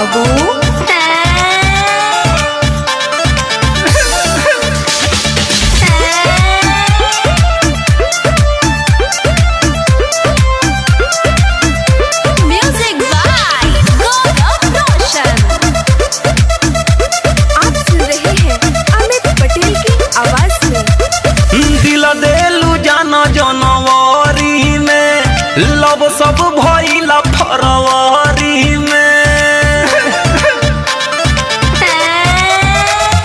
बाबू। Music by गौरव रोशन। आप सुन रहे हैं अमित पटेल की आवाज में। दिल देलू जाना जनवरी में, लब सब भइला फरवरी में।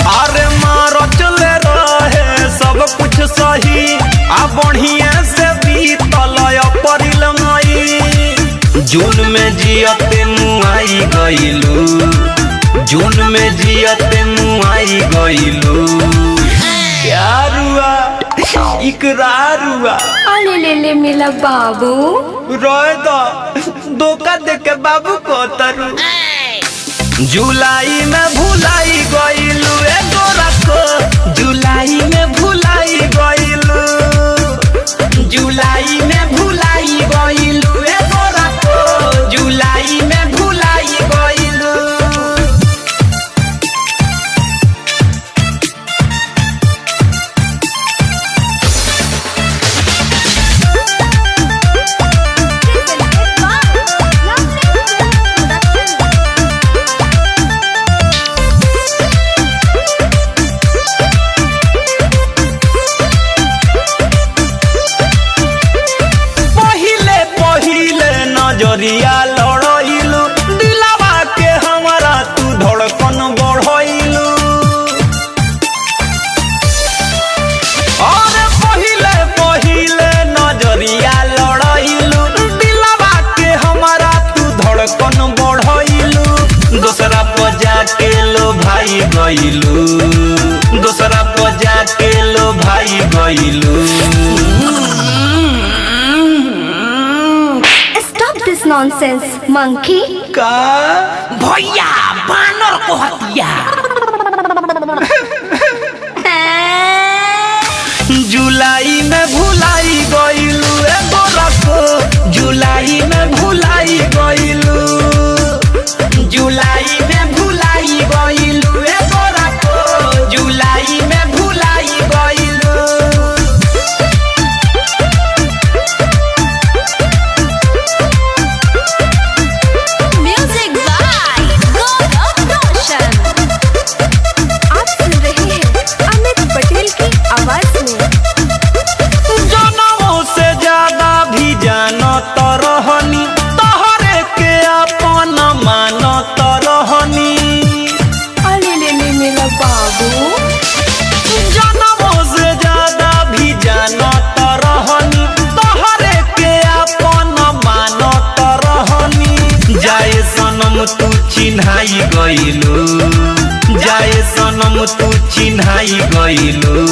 अरे मारो चले रहे सब कुछ सही, आ बढ़िया से बीतल अप्रैल मई। जून में जियते मुआई गइलू, जून में जियते मुआई गइलू। प्यार हुआ, इकरार हुआ। अले ले ले मिला बाबू। रोए दो, धोखा दे के बाबू को तरु। जुलाई में भुलाई गइलू ए गोरा को, जुलाई में भुलाई गइलू, जुलाई में भुलाई गइलू ए गोरा को, जुलाई में भुलाई गइलू। नजरिया लड़इलू, दिलावा के हमारा तू धड़कन बढ़इलू। और पहिले पहिले नजरिया लड़इलू, दिलावा के हमारा तू धड़कन बढ़इलू। दूसरा पर जाके लो भाई गइलू, दूसरा पर जाके लो भाई गइलू। दिस नॉनसेंस मंकी। का भैया बानर को हतिया। जुलाई में भुलाई गइलू ए गोरा को, जुलाई में भुलाई गइलू, जुलाई में भुलाई गइलू ए गोरा को, जुलाई में भुलाई गइलू। म्यूजिक बाय गौरव रोशन। आप सुन रहे हैं अमित पटेल की आवाज में। जनमों से ज्यादा भी जानत रहनी, तोहरे के अपन मानत रहनी। अले ले ले मिला बाबू। जनमों से ज्यादा भी जानत रहनी, तोहरे के अपन मानत रहनी। जाए सनम तू चिन्हाई गइलू, जाए सनम तू चिन्हाई गइलू।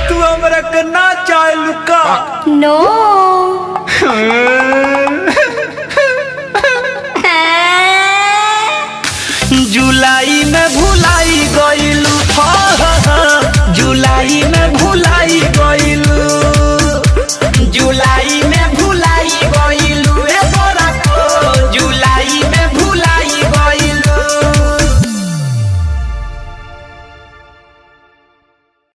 तू हमरा के ना चाहलू का? नो